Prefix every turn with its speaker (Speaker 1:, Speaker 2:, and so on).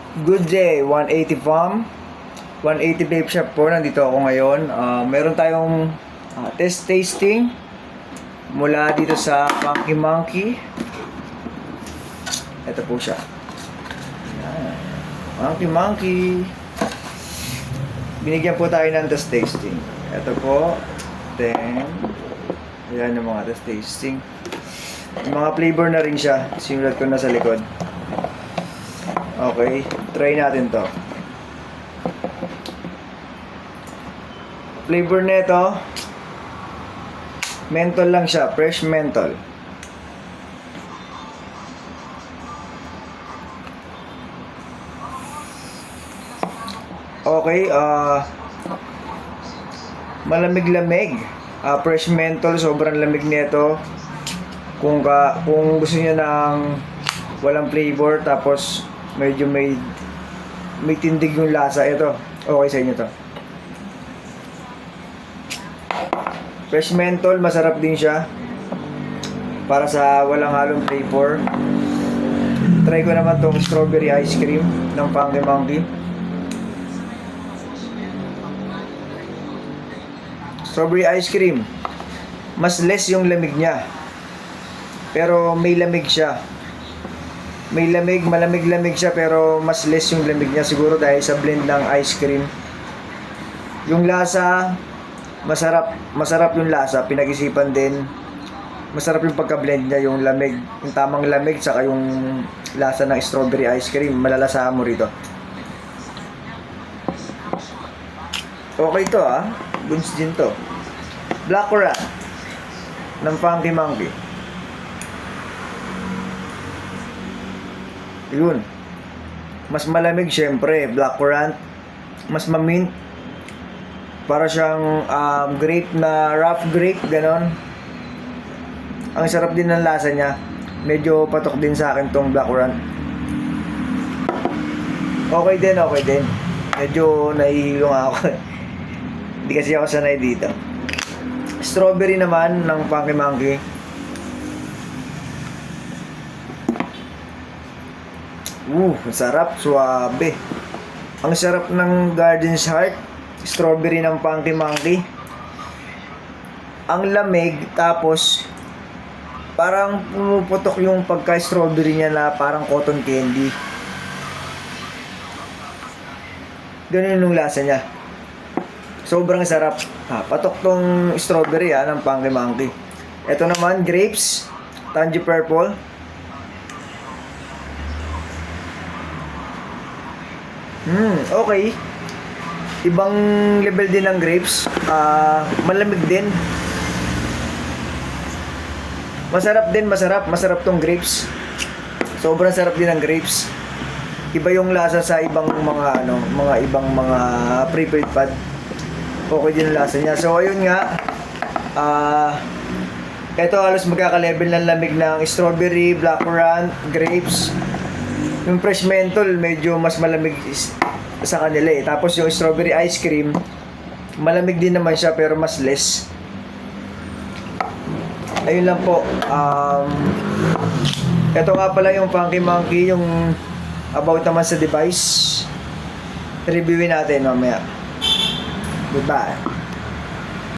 Speaker 1: Good day, 180 Farm, 180 Vape Shop po. Nandito ako ngayon. Meron tayong test tasting mula dito sa Funky Monkey. Ito po siya. Ayan. Funky Monkey. Binigyan po tayo ng test tasting. Ito po. Then, ayan yung mga test tasting. Yung mga flavor na rin siya. Sinulat ko na sa likod. Okay, try natin to. Flavor nito, menthol lang siya, fresh menthol. Okay, malamig-lamig. Fresh menthol, sobrang lamig nito. Kung gusto niyo ng walang flavor tapos medyo may tindig yung lasa, ito okay sa inyo to. Fresh menthol, masarap din siya para sa walang halong flavor. Try ko naman tong strawberry ice cream ng Funky Monkey. Strawberry ice cream, mas less yung lamig niya, pero may lamig siya. May lamig, malamig-lamig siya pero mas less yung lamig niya, siguro dahil sa blend ng ice cream. Yung lasa, masarap yung lasa, pinag-isipan din. Masarap yung pagka-blend niya, yung lamig, yung tamang lamig saka yung lasa ng strawberry ice cream, malalasahan mo rito. Okay to goods din to. Black Rat ng Funky Monkey. Yun. Mas malamig syempre, Black Currant. Mas mamint. Para siyang grape na rough grape, ganon. Ang sarap din ng lasa niya. Medyo patok din sa akin tong Black Currant. Okay din. Medyo nahihilo nga ako. Hindi kasi ako sanay dito. Strawberry naman ng Funky Monkey. Sarap, suabe. Ang sarap ng Garden's Heart, strawberry ng Funky Monkey. Ang lamig, tapos parang pumuputok yung pagka-strawberry niya na parang cotton candy. Ganun yung lasa niya. Sobrang sarap. Patok tong strawberry ng Funky Monkey. Ito naman, grapes, Tangy Purple. Okay. Ibang level din ng grapes. Malamig din. Masarap tong grapes. Sobrang sarap din ng grapes. Iba yung lasa sa ibang mga prepaid pad. Okay din ang lasa niya. So ayun nga. Ito halos magkaka-level ng lamig ng strawberry, blackcurrant, grapes. Yung fresh menthol medyo mas malamig sa kanila Tapos yung strawberry ice cream, malamig din naman siya pero mas less. Ayun lang po. Ito nga pala yung Funky Monkey, yung about naman sa device. Reviewin natin mamaya. Goodbye.